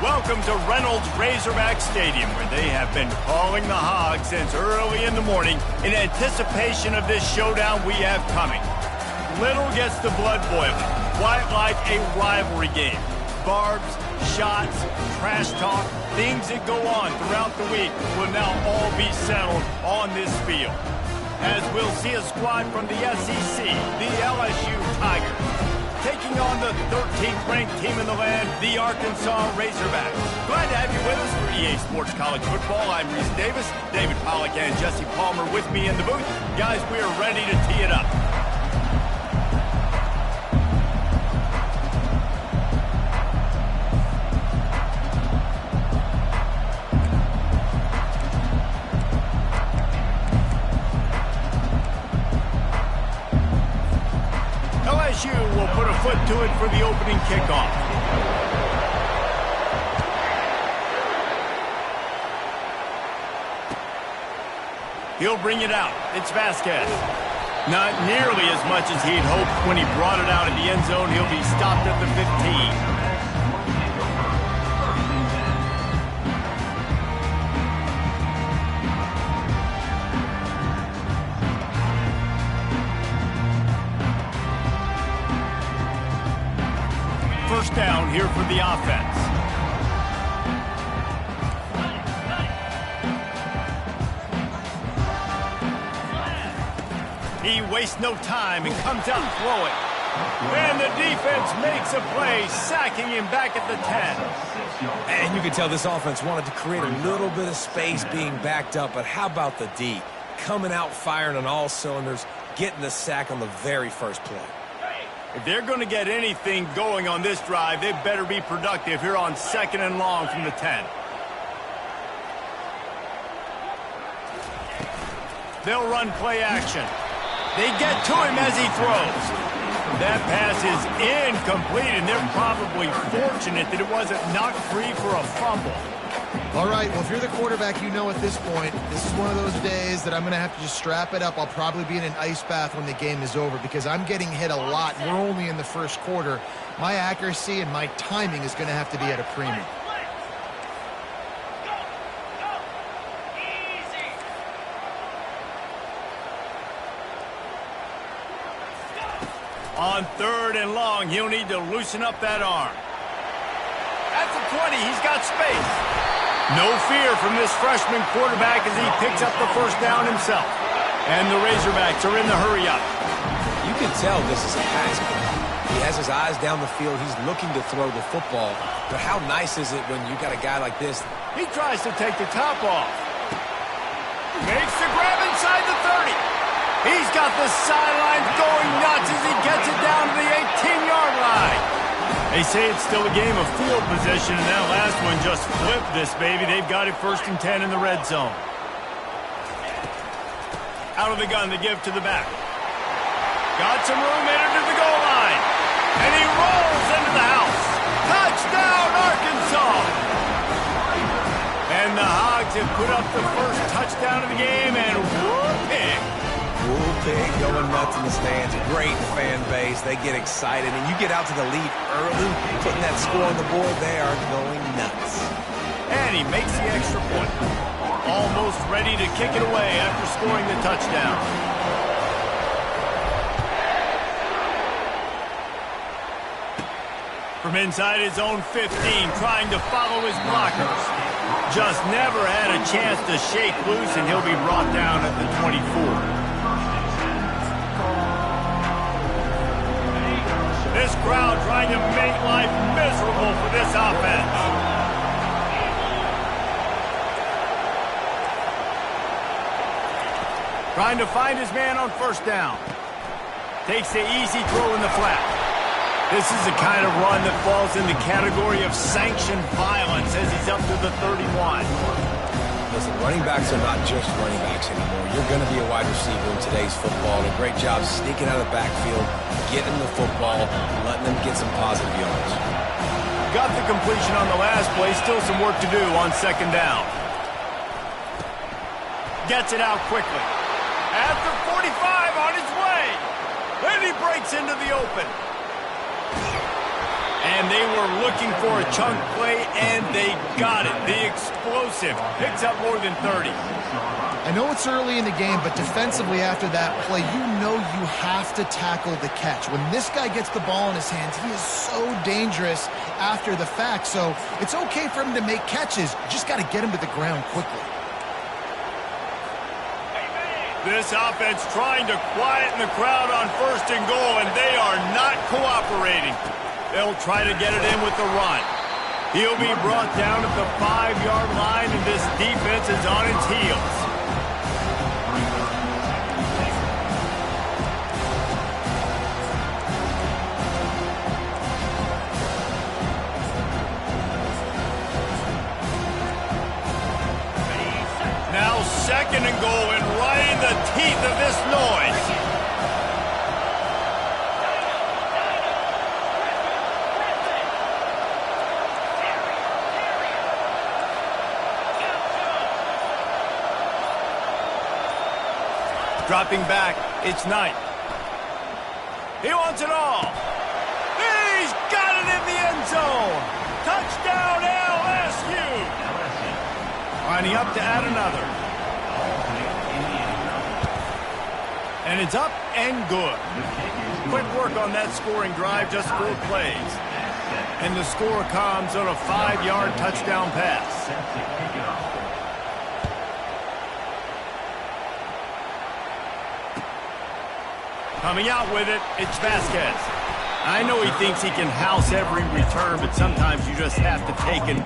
Welcome to Reynolds Razorback Stadium, where they have been calling the Hogs since early in the morning in anticipation of this showdown we have coming. Little gets the blood boiling, quite like a rivalry game. Barbs, shots, trash talk, things that go on throughout the week will now all be settled on this field. As we'll see a squad from the SEC, the LSU Tigers, taking on the 13th ranked team in the land, the Arkansas Razorbacks. Glad to have you with us for EA Sports College Football. I'm Reese Davis, David Pollack and Jesse Palmer with me in the booth. Guys, we are ready to tee it up. LSU will put a foot to it for the opening kickoff. He'll bring it out. It's Vasquez. Not nearly as much as he'd hoped when he brought it out in the end zone. He'll be stopped at the 15. First down here for the offense. He wastes no time and comes out throwing. And the defense makes a play, sacking him back at the 10. And you can tell this offense wanted to create a little bit of space being backed up, but how about the D? Coming out firing on all cylinders, getting the sack on the very first play. If they're going to get anything going on this drive, they better be productive here on 2nd and long from the 10. They'll run play action. They get to him as he throws. That pass is incomplete, and they're probably fortunate that it wasn't knocked free for a fumble. All right, well, if you're the quarterback, you know at this point, this is one of those days that I'm going to have to just strap it up. I'll probably be in an ice bath when the game is over because I'm getting hit a lot. We're only in the first quarter. My accuracy and my timing is going to have to be at a premium. On 3rd and long, he'll need to loosen up that arm. At the 20, he's got space. No fear from this freshman quarterback as he picks up the first down himself. And the Razorbacks are in the hurry-up. You can tell this is a pass play. He has his eyes down the field. He's looking to throw the football. But how nice is it when you got a guy like this? He tries to take the top off. Makes the grab inside the 30. He's got the sidelines going nuts as he gets it down to the 18-yard line. They say it's still a game of field position, and that last one just flipped this baby. They've got it 1st and 10 in the red zone. Out of the gun, they give to the back. Got some room in to the goal line. And he rolls into the house. Touchdown, Arkansas! And the Hogs have put up the first touchdown of the game, and whoop-pig. Pig going nuts in the stands. Great fan base. They get excited, and you get out to the lead early, putting that score on the board. They are going nuts. And he makes the extra point. Almost ready to kick it away after scoring the touchdown. From inside his own 15, trying to follow his blockers. Just never had a chance to shake loose, and he'll be brought down at the 24. This crowd trying to make life miserable for this offense. Trying to find his man on 1st down. Takes the easy throw in the flat. This is the kind of run that falls in the category of sanctioned violence as he's up to the 31. Listen, running backs are not just running backs anymore. You're going to be a wide receiver in today's football. And a great job sneaking out of the backfield, getting the football, letting them get some positive yards. Got the completion on the last play. Still some work to do on 2nd down. Gets it out quickly. At the 45 on his way. And he breaks into the open. And And they were looking for a chunk play, and they got it. The explosive picks up more than 30. I know it's early in the game, but defensively after that play, you know you have to tackle the catch. When this guy gets the ball in his hands, he is so dangerous after the fact. So it's okay for him to make catches. You just got to get him to the ground quickly. This offense trying to quieten the crowd on 1st and goal, and they are not cooperating. They'll try to get it in with the run. He'll be brought down at the 5-yard line, and this defense is on its heels. Now 2nd and goal, and right in the teeth of this noise. Dropping back, it's Knight. He wants it all. He's got it in the end zone. Touchdown, LSU. Lining up to add another. And it's up and good. Quick work on that scoring drive, just 4 plays. And the score comes on a 5-yard touchdown pass. Coming out with it, it's Vasquez. I know he thinks he can house every return, but sometimes you just have to take it.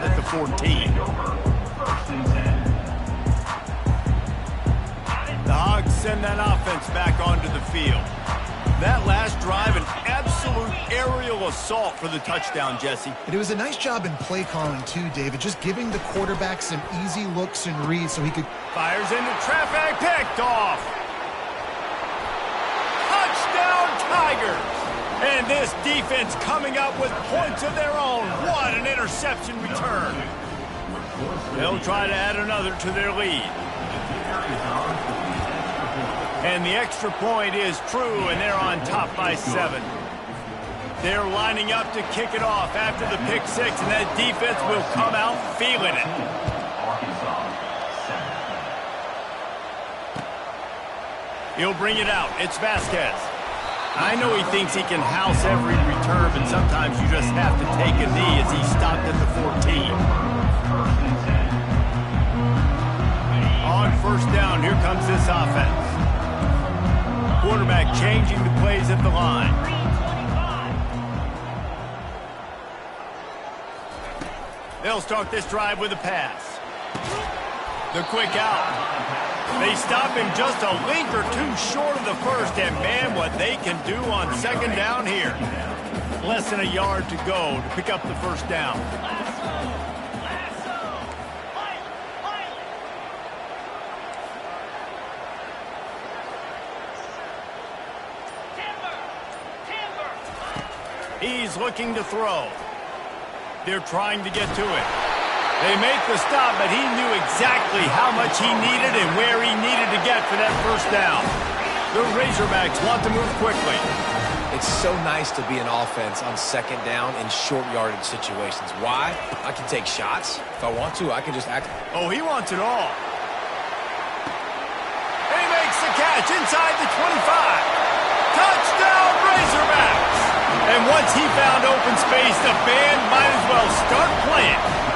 At the 14. The Hogs send that offense back onto the field. That last drive, an absolute aerial assault for the touchdown, Jesse. It was a nice job in play calling too, David, just giving the quarterback some easy looks and reads so he could... Fires into traffic, picked off. Touchdown, Tigers. And this defense coming up with points of their own. What an interception return. They'll try to add another to their lead. And the extra point is true, and they're on top by 7. They're lining up to kick it off after the pick 6, and that defense will come out feeling it. He'll bring it out. It's Vasquez. I know he thinks he can house every return, but sometimes you just have to take a knee as he stopped at the 14. On 1st down, here comes this offense. Quarterback changing the plays at the line. They'll start this drive with a pass. The quick out. They stop him just a link or two short of the first, and man, what they can do on 2nd down here. Less than a yard to go to pick up the 1st down. He's looking to throw. They're trying to get to it. They make the stop, but he knew exactly how much he needed and where he needed to get for that 1st down. The Razorbacks want to move quickly. It's so nice to be an offense on 2nd down in short yardage situations. Why? I can take shots. If I want to, I can just act. Oh, he wants it all. He makes the catch inside the 25. Touchdown, Razorbacks. And once he found open space, the band might as well start playing.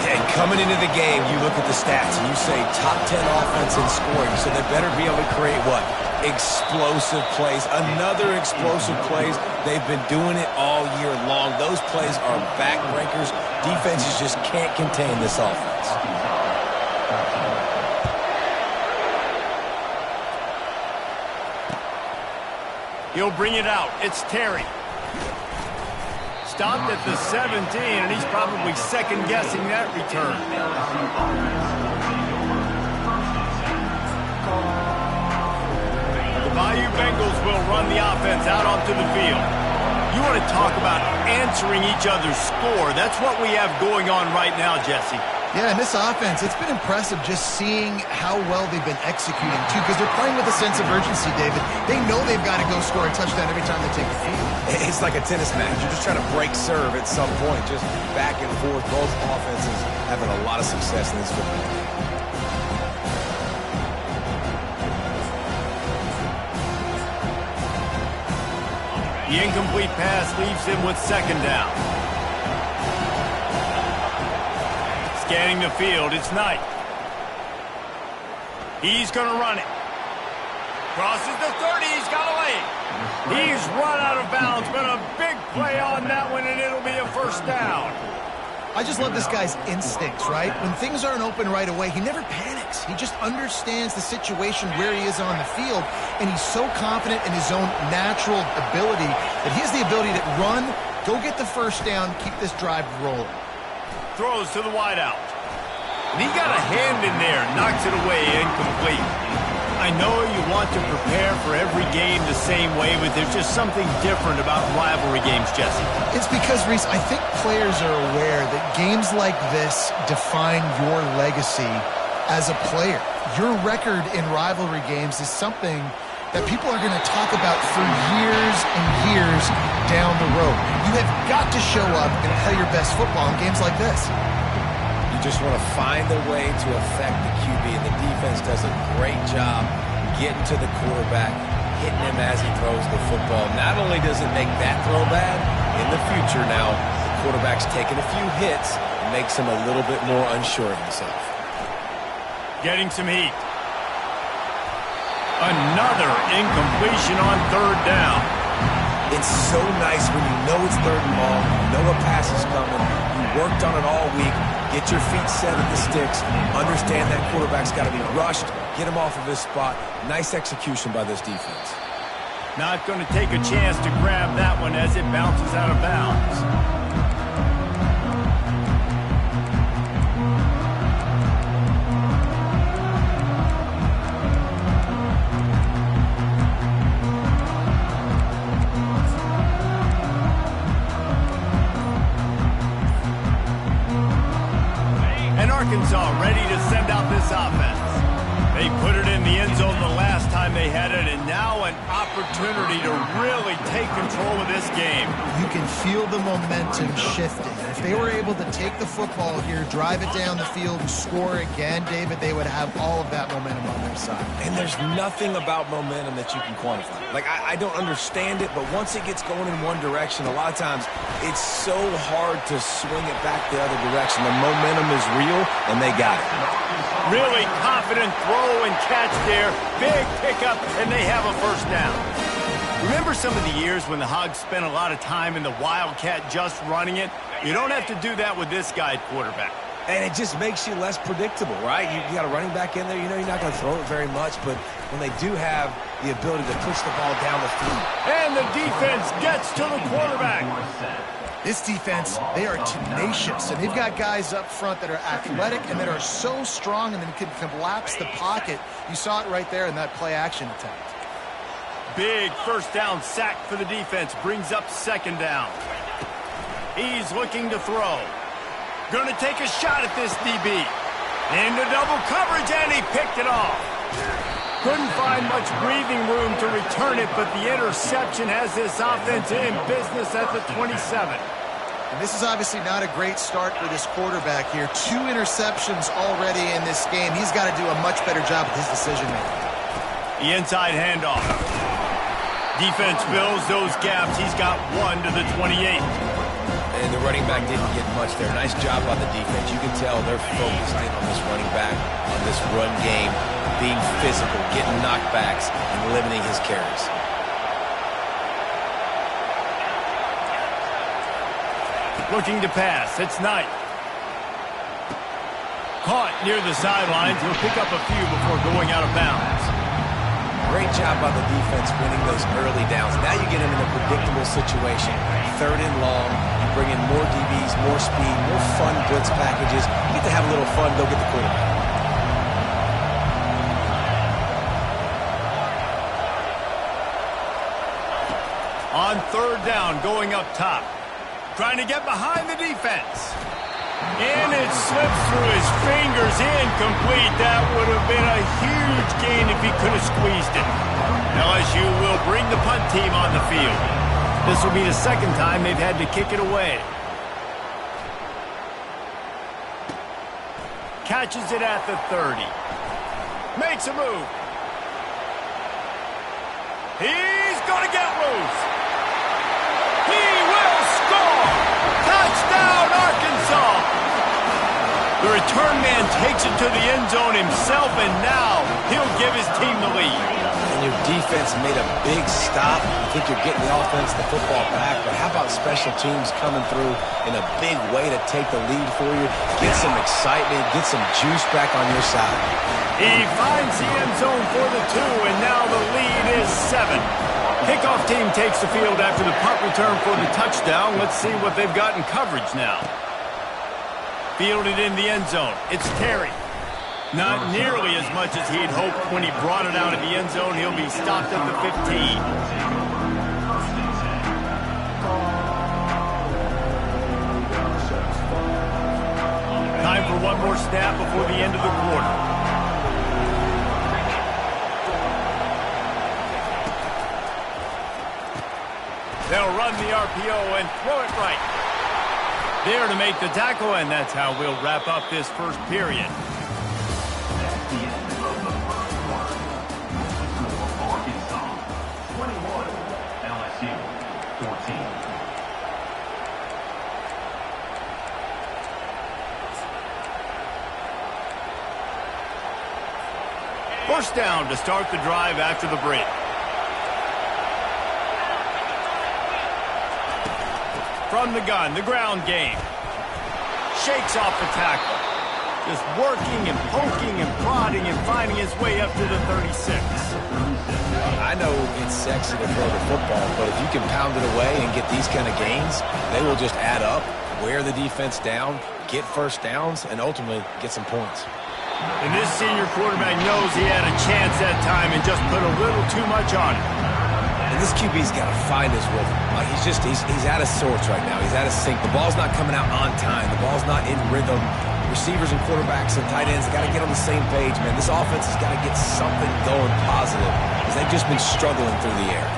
And coming into the game, you look at the stats and you say top 10 offense in scoring, so they better be able to create what? Explosive plays. Another explosive plays. They've been doing it all year long. Those plays are backbreakers. Defenses just can't contain this offense. He'll bring it out. It's Terry. Stopped at the 17, and he's probably second-guessing that return. The Bayou Bengals will run the offense out onto the field. You want to talk about answering each other's score. That's what we have going on right now, Jesse. Yeah, and this offense, it's been impressive just seeing how well they've been executing, too, because they're playing with a sense of urgency, David. They know they've got to go score a touchdown every time they take the field. It's like a tennis match. You're just trying to break serve at some point, just back and forth. Both offenses having a lot of success in this football game. The incomplete pass leaves him with second down. Scanning the field, it's Knight. He's going to run it. Crosses the 30, he's got a lane. He's run out of bounds, but a big play on that one, and it'll be a first down. I just love this guy's instincts, right? When things aren't open right away, he never panics. He just understands the situation where he is on the field, and he's so confident in his own natural ability that he has the ability to run, go get the first down, keep this drive rolling. Throws to the wideout. And he got a hand in there, knocks it away, incomplete. I know you want to prepare for every game the same way, but there's just something different about rivalry games, Jesse. It's because, Reese, I think players are aware that games like this define your legacy as a player. Your record in rivalry games is something that people are going to talk about for years and years down the road. You have got to show up and play your best football in games like this. You just want to find a way to affect the QB, and the defense does a great job getting to the quarterback, hitting him as he throws the football. Not only does it make that throw bad, in the future now, the quarterback's taking a few hits, and makes him a little bit more unsure of himself. Getting some heat. Another incompletion on third down. It's so nice when you know it's third and long, you know a pass is coming, you worked on it all week, get your feet set at the sticks, understand that quarterback's got to be rushed, get him off of his spot. Nice execution by this defense. Not going to take a chance to grab that one as it bounces out of bounds. Ncaa ready to send out this offense. They put it in the end zone the last time they had it, and now an opportunity to really take control of this game. You can feel the momentum shifting. If they were able to take the football here, drive it down the field, and score again, David, they would have all of that momentum on their side. And there's nothing about momentum that you can quantify. Like, I don't understand it, but once it gets going in one direction, a lot of times it's so hard to swing it back the other direction. The momentum is real, and they got it. Really confident throw and catch there. Big pickup, and they have a first down. Remember some of the years when the Hogs spent a lot of time in the Wildcat just running it? You don't have to do that with this guy at quarterback. And it just makes you less predictable, right? You got a running back in there. You know you're not going to throw it very much, but when they do have the ability to push the ball down the field. And the defense gets to the quarterback. This defense, they are tenacious, and they've got guys up front that are athletic and that are so strong and then can collapse the pocket. You saw it right there in that play-action attempt. Big first down sack for the defense. Brings up second down. He's looking to throw. Going to take a shot at this DB. Into double coverage, and he picked it off. Couldn't find much breathing room to return it, but the interception has this offense in business at the 27. And this is obviously not a great start for this quarterback here. 2 interceptions already in this game. He's got to do a much better job with his decision-making. The inside handoff. Defense fills those gaps. He's got 1 to the 28. And the running back didn't get much there. Nice job on the defense. You can tell they're focused in on this running back, on this run game, being physical, getting knockbacks, and limiting his carries. Looking to pass. It's Knight. Caught near the sidelines. He'll pick up a few before going out of bounds. Great job by the defense winning those early downs. Now you get them in a predictable situation. 3rd and long. You bring in more DBs, more speed, more fun blitz packages. You get to have a little fun, go get the quarterback. On 3rd down, going up top. Trying to get behind the defense. And it slips through his fingers, incomplete. That would have been a huge gain if he could have squeezed it. LSU will bring the punt team on the field. This will be the 2nd time they've had to kick it away. Catches it at the 30. Makes a move. He's going to get loose. He will score! Touchdown, Arkansas! The return man takes it to the end zone himself, and now he'll give his team the lead. And your defense made a big stop. I think you're getting the offense, the football back, but how about special teams coming through in a big way to take the lead for you? Get some excitement, get some juice back on your side. He finds the end zone for the 2, and now the lead is 7. Kickoff team takes the field after the punt return for the touchdown. Let's see what they've got in coverage now. Fielded in the end zone. It's Terry. Not nearly as much as he'd hoped when he brought it out of the end zone. He'll be stopped at the 15. Time for one more snap before the end of the quarter. They'll run the RPO and throw it right. There to make the tackle, and that's how we'll wrap up this first period. First down to start the drive after the break. From the gun, the ground game. Shakes off the tackle. Just working and poking and prodding and finding his way up to the 36. I know it's sexy to throw the football, but if you can pound it away and get these kind of gains, they will just add up, wear the defense down, get first downs, and ultimately get some points. And this senior quarterback knows he had a chance that time and just put a little too much on it. And this QB's got to find his rhythm. Like he's out of sorts right now. He's out of sync. The ball's not coming out on time. The ball's not in rhythm. Receivers and quarterbacks and tight ends got to get on the same page, man. This offense has got to get something going positive because they've just been struggling through the air.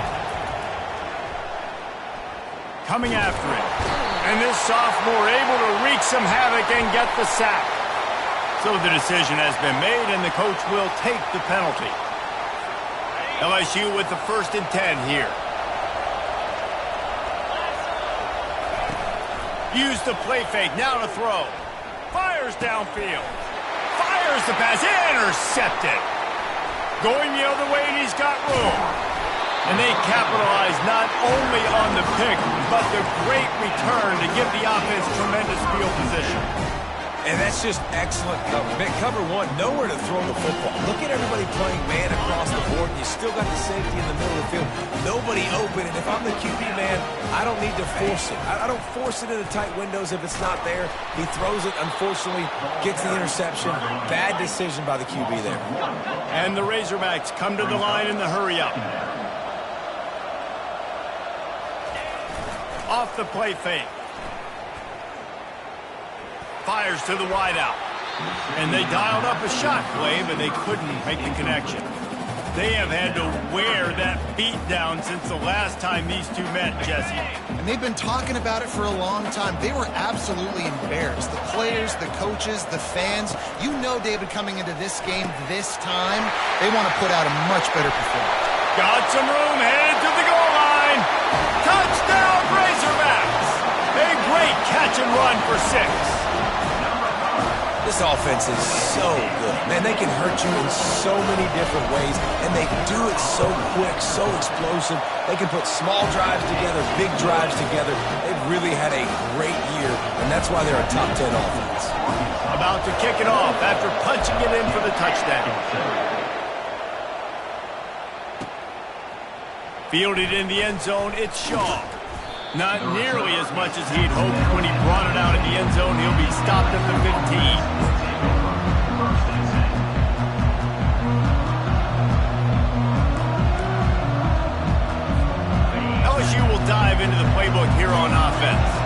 Coming after it. And this sophomore able to wreak some havoc and get the sack. So the decision has been made, and the coach will take the penalty. LSU with the 1st and 10 here. Use the play fake, now to throw. Fires downfield. Fires the pass, intercepted. Going the other way, and he's got room. And they capitalize not only on the pick, but the great return to give the offense tremendous field position. And that's just excellent cover. Man, cover one, nowhere to throw the football. Look at everybody playing man across the board. You still got the safety in the middle of the field. Nobody open. And if I'm the QB, man, I don't need to force it. I don't force it into tight windows if it's not there. He throws it, unfortunately, gets the interception. Bad decision by the QB there. And the Razorbacks come to the line in the hurry-up. Off the play fake. Fires to the wideout. And they dialed up a shot play, but they couldn't make the connection. They have had to wear that beat down since the last time these two met, Jesse. And they've been talking about it for a long time. They were absolutely embarrassed. The players, the coaches, the fans. You know, David, coming into this game this time, they want to put out a much better performance. Got some room, headed to the goal line. Touchdown, Razorbacks. A great catch and run for 6. This offense is so good. Man, they can hurt you in so many different ways, and they do it so quick, so explosive. They can put small drives together, big drives together. They've really had a great year, and that's why they're a top 10 offense. About to kick it off after punching it in for the touchdown. Fielded in the end zone, it's Shaw. Not nearly as much as he'd hoped when he brought it out in the end zone. He'll be stopped at the 15. LSU will dive into the playbook here on offense.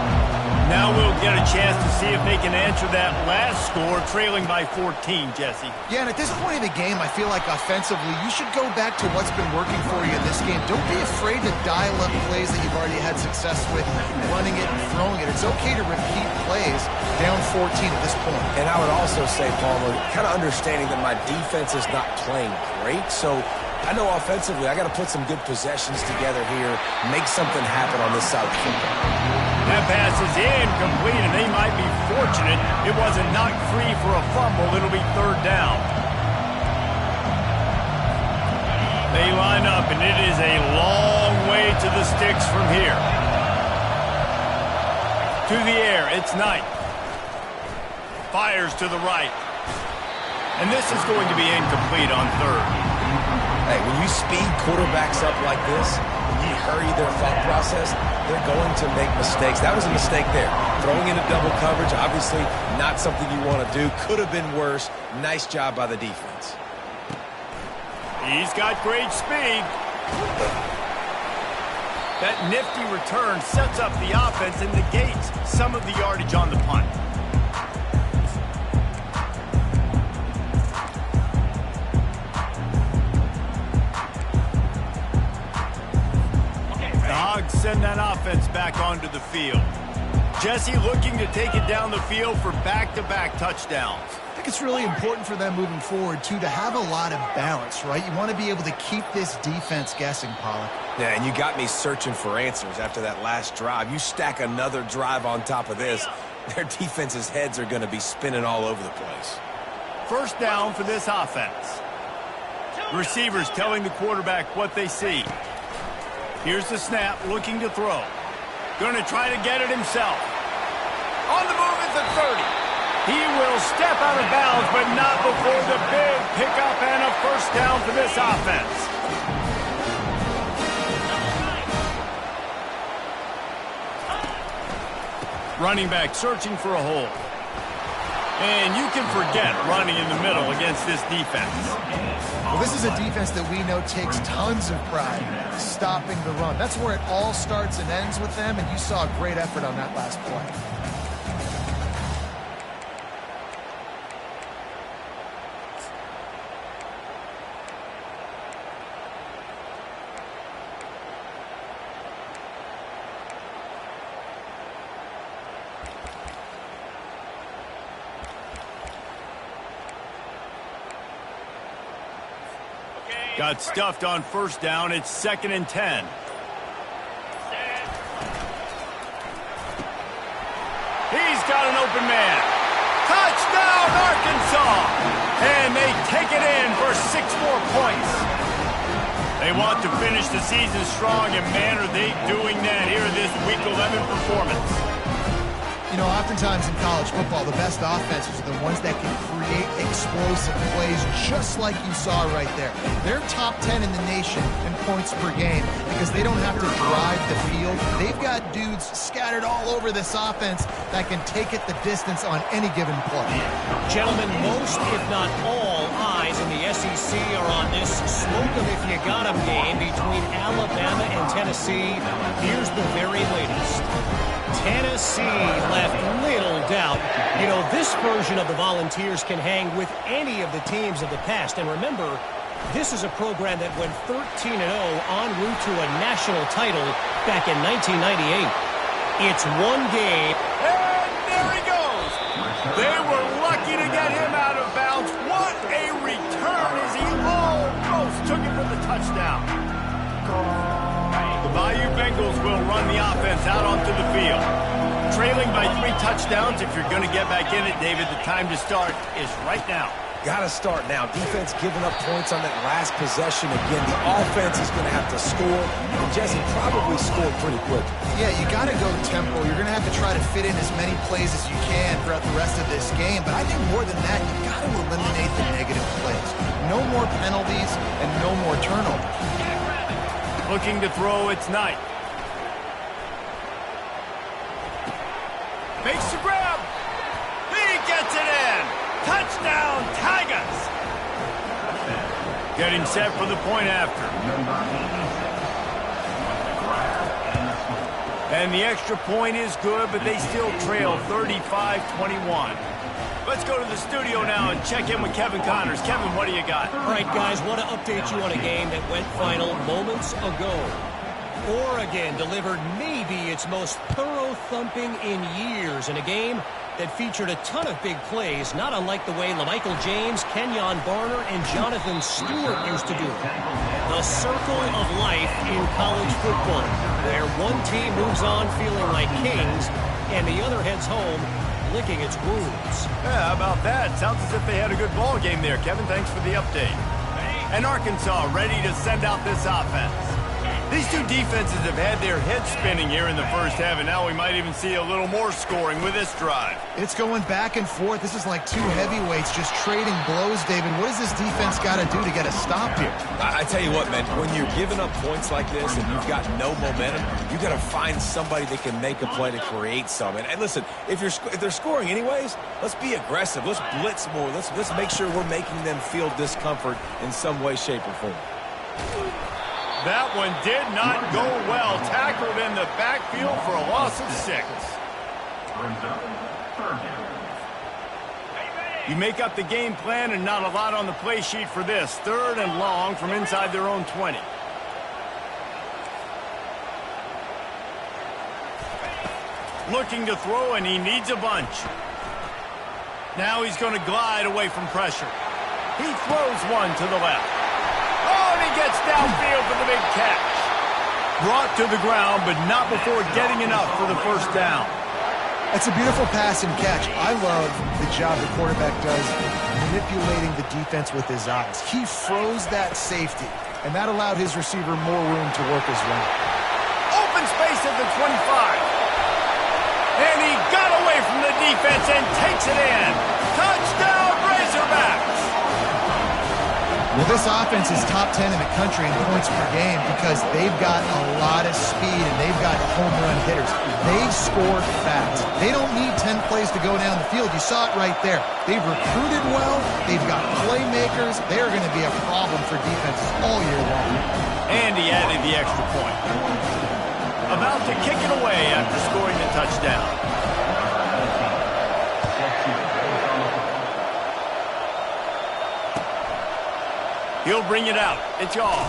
Now we'll get a chance to see if they can answer that last score, trailing by 14, Jesse. Yeah, and at this point in the game, I feel like offensively, you should go back to what's been working for you in this game. Don't be afraid to dial up plays that you've already had success with, running it and throwing it. It's okay to repeat plays down 14 at this point. And I would also say, Palmer, kind of understanding that my defense is not playing great, so I know offensively I got to put some good possessions together here, make something happen on this side of the football. That pass is incomplete, and they might be fortunate it wasn't knocked free for a fumble. It'll be third down. They line up, and it is a long way to the sticks from here. To the air, it's Knight. Fires to the right. And this is going to be incomplete on third. Hey, when you speed quarterbacks up like this, when you hurry their thought process, they're going to make mistakes. That was a mistake there. Throwing into double coverage, obviously not something you want to do. Could have been worse. Nice job by the defense. He's got great speed. That nifty return sets up the offense and negates some of the yardage on the punt. Send that offense back onto the field. Jesse looking to take it down the field for back-to-back touchdowns. I think it's really important for them moving forward, too, to have a lot of balance, right? You want to be able to keep this defense guessing, Pollack. Yeah, and you got me searching for answers after that last drive. You stack another drive on top of this, their defense's heads are going to be spinning all over the place. First down for this offense. Receivers telling the quarterback what they see. Here's the snap, looking to throw. Going to try to get it himself. On the move at the 30. He will step out of bounds, but not before the big pickup and a first down for this offense. Running back searching for a hole. And you can forget running in the middle against this defense. Well, this is a defense that we know takes tons of pride stopping the run. That's where it all starts and ends with them, and you saw a great effort on that last play. Got stuffed on first down. It's 2nd and 10. He's got an open man. Touchdown, Arkansas! And they take it in for 6 more points. They want to finish the season strong, and man, are they doing that here in this Week 11 performance. You know, oftentimes in college football, the best offenses are the ones that can create explosive plays just like you saw right there. They're top 10 in the nation in points per game because they don't have to drive the field. They've got dudes scattered all over this offense that can take it the distance on any given play. Gentlemen, most, if not all, eyes in the SEC are on this smoke 'em if you got 'em game between Alabama and Tennessee. Here's the very latest. Tennessee left little doubt. You know, this version of the Volunteers can hang with any of the teams of the past. And remember, this is a program that went 13-0 en route to a national title back in 1998. It's one game. And there he goes. They were lucky to get him out of bounds. What a return as he almost took it for the touchdown. The Bayou Bengals will run the offense out onto the field. Trailing by 3 touchdowns. If you're going to get back in it, David, the time to start is right now. Got to start now. Defense giving up points on that last possession. Again, the offense is going to have to score. And Jesse probably scored pretty quick. Yeah, you got to go tempo. You're going to have to try to fit in as many plays as you can throughout the rest of this game. But I think more than that, you got to eliminate the negative plays. No more penalties and no more turnovers. Looking to throw, it's Knight. Makes the grab. He gets it in. Touchdown, Tigers. Getting set for the point after. And the extra point is good, but they still trail 35-21. Let's go to the studio now and check in with Kevin Connors. Kevin, what do you got? All right, guys, want to update you on a game that went final moments ago. Oregon delivered maybe its most thorough thumping in years in a game that featured a ton of big plays, not unlike the way LaMichael James, Kenyon Barner, and Jonathan Stewart used to do it. The circle of life in college football, where one team moves on feeling like kings, and the other heads home licking its wounds. Yeah, how about that? Sounds as if they had a good ball game there. Kevin, thanks for the update. And Arkansas ready to send out this offense. These two defenses have had their heads spinning here in the first half, and now we might even see a little more scoring with this drive. It's going back and forth. This is like two heavyweights just trading blows, David. What does this defense got to do to get a stop here? I tell you what, man, when you're giving up points like this and you've got no momentum, you got to find somebody that can make a play to create some. And listen, if they're scoring anyways, let's be aggressive. Let's blitz more. Let's make sure we're making them feel discomfort in some way, shape, or form. That one did not go well. Tackled in the backfield for a loss of 6. You make up the game plan and not a lot on the play sheet for this. 3rd and long from inside their own 20. Looking to throw, and he needs a bunch. Now he's going to glide away from pressure. He throws one to the left. Oh, and he gets downfield for the big catch. Brought to the ground, but not before getting enough for the first down. That's a beautiful pass and catch. I love the job the quarterback does manipulating the defense with his eyes. He froze that safety, and that allowed his receiver more room to work his route. Open space at the 25. And he got away from the defense and takes it in. Touchdown, Razorbacks! Well, this offense is top 10 in the country in points per game because they've got a lot of speed and they've got home run hitters. They score fast. They don't need 10 plays to go down the field. You saw it right there. They've recruited well. They've got playmakers. They're going to be a problem for defenses all year long. And he added the extra point. About to kick it away after scoring the touchdown. He'll bring it out. It's all.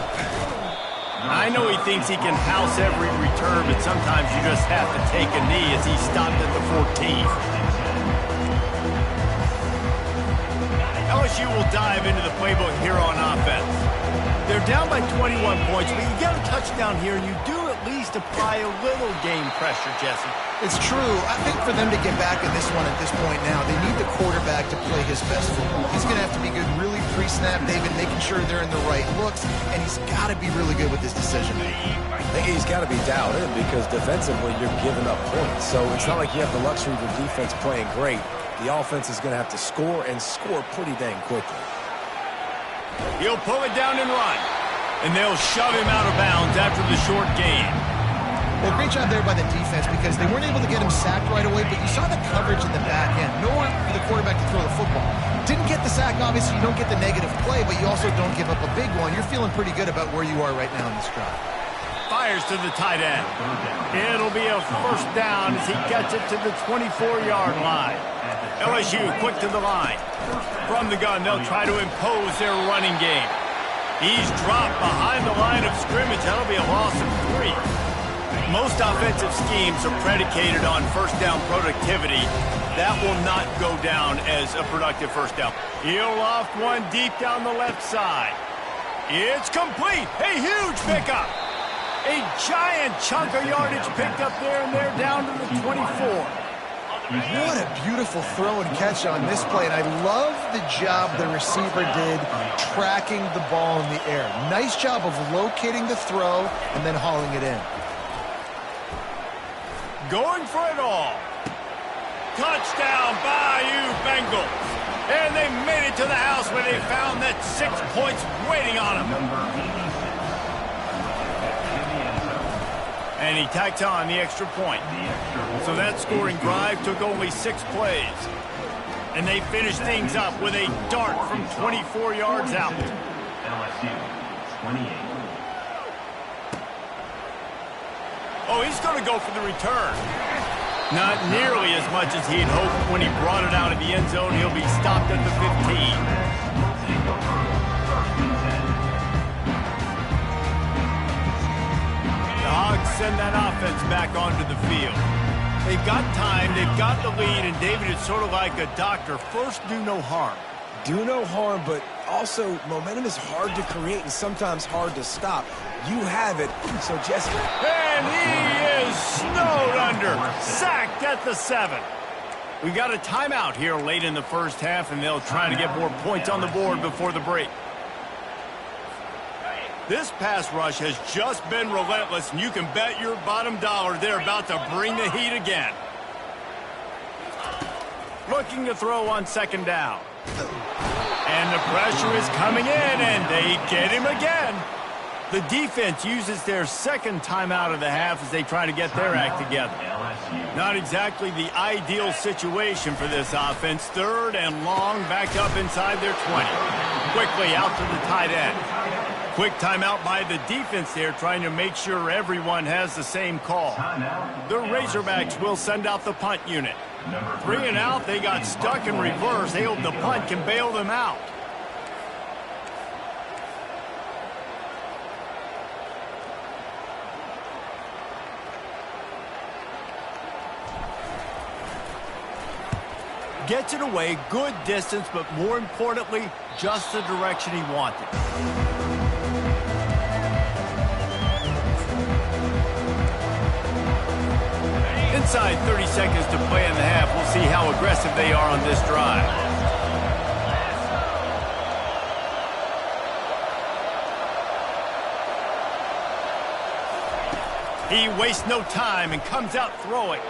I know he thinks he can house every return, but sometimes you just have to take a knee as he stopped at the 14. LSU will dive into the playbook here on offense. They're down by 21 points, but you get a touchdown here, and you do at least apply a little game pressure, Jesse. It's true. I think for them to get back in this one at this point now, they need the quarterback to play his best football. He's going to have to be good really pre-snap, David, making sure they're in the right looks, and he's got to be really good with his decision. I think he's got to be dialed in because defensively you're giving up points. So it's not like you have the luxury of the defense playing great. The offense is going to have to score and score pretty dang quickly. He'll pull it down and run, and they'll shove him out of bounds after the short gain. Well, great job there by the defense because they weren't able to get him sacked right away, but you saw the coverage in the back end. Nowhere for the quarterback to throw the football. Didn't get the sack, obviously. You don't get the negative play, but you also don't give up a big one. You're feeling pretty good about where you are right now in this drive. Fires to the tight end. It'll be a first down as he gets it to the 24-yard line. LSU quick to the line. From the gun, they'll try to impose their running game. He's dropped behind the line of scrimmage. That'll be a loss of 3. Most offensive schemes are predicated on first down productivity. That will not go down as a productive first down. He'll loft one deep down the left side. It's complete. A huge pickup. A giant chunk of yardage picked up there, and they're down to the 24. What a beautiful throw and catch on this play, and I love the job the receiver did tracking the ball in the air. Nice job of locating the throw and then hauling it in. Going for it all. Touchdown, Bayou Bengals. And they made it to the house where they found that 6 points waiting on them. And he tacked on the extra point. So that scoring drive took only 6 plays. And they finished things up with a dart from 24 yards out. LSU, 28. Oh, he's going to go for the return. Not nearly as much as he had hoped when he brought it out of the end zone. He'll be stopped at the 15. The Hogs send that offense back onto the field. They've got time, they've got the lead, and David, it's sort of like a doctor. First, do no harm. Do no harm, but also momentum is hard to create and sometimes hard to stop. You have it, so Jesse. And he is snowed under. Sacked at the 7. We got a timeout here late in the first half, and they'll try to get more points on the board before the break. This pass rush has just been relentless, and you can bet your bottom dollar they're about to bring the heat again. Looking to throw on second down. And the pressure is coming in, and they get him again. The defense uses their second timeout of the half as they try to get their act together. Not exactly the ideal situation for this offense. Third and long, backed up inside their 20. Quickly out to the tight end. Quick timeout by the defense there, trying to make sure everyone has the same call. The Razorbacks will send out the punt unit. 3 and out, they got stuck in reverse. They hope the punt can bail them out. Gets it away, good distance, but more importantly, just the direction he wanted. Inside 30 seconds to play in the half. We'll see how aggressive they are on this drive. He wastes no time and comes out throwing.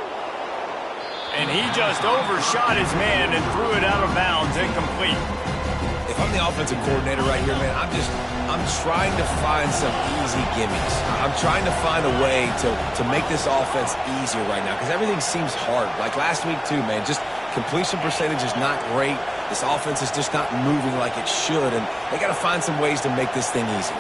And he just overshot his man and threw it out of bounds, incomplete. If I'm the offensive coordinator right here, man, I'm trying to find some easy gimmies. I'm trying to find a way to make this offense easier right now because everything seems hard. Like last week too, man, just completion percentage is not great. This offense is just not moving like it should, and they got to find some ways to make this thing easier.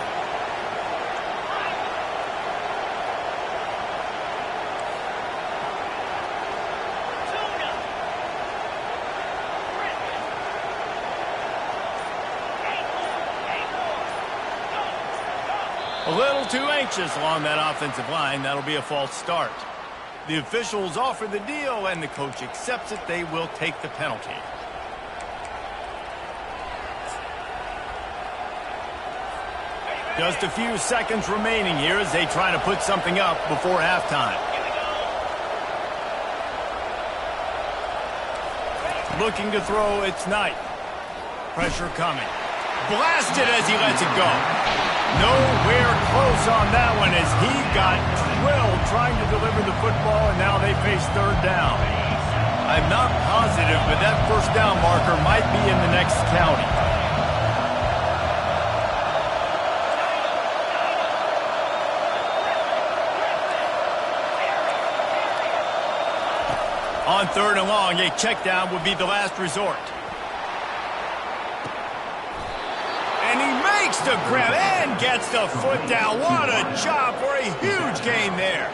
A little too anxious along that offensive line. That'll be a false start. The officials offer the deal, and the coach accepts it. They will take the penalty. Just a few seconds remaining here as they try to put something up before halftime. Looking to throw, it's Knight. Pressure coming. Blasted as he lets it go. Nowhere close on that one as he got drilled trying to deliver the football, and now they face third down. I'm not positive, but that first down marker might be in the next county. On third and long, a check down would be the last resort. And he makes the grab and gets the foot down. What a job for a huge gain there.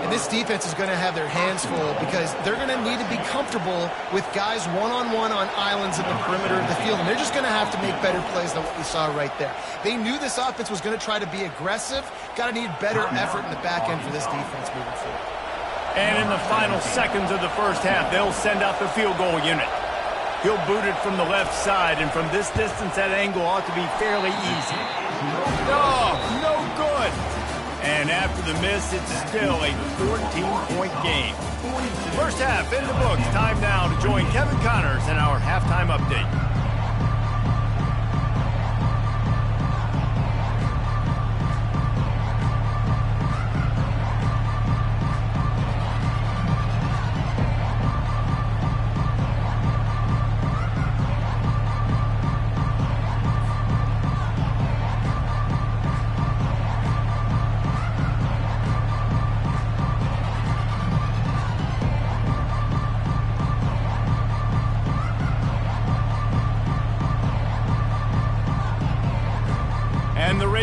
And this defense is going to have their hands full because they're going to need to be comfortable with guys one-on-one on islands in the perimeter of the field. And they're just going to have to make better plays than what we saw right there. They knew this offense was going to try to be aggressive. Got to need better effort in the back end for this defense moving forward. And in the final seconds of the first half, they'll send out the field goal unit. He'll boot it from the left side, and from this distance, that angle ought to be fairly easy. Oh, no good. And after the miss, it's still a 14-point game. First half in the books. Time now to join Kevin Connors in our halftime update.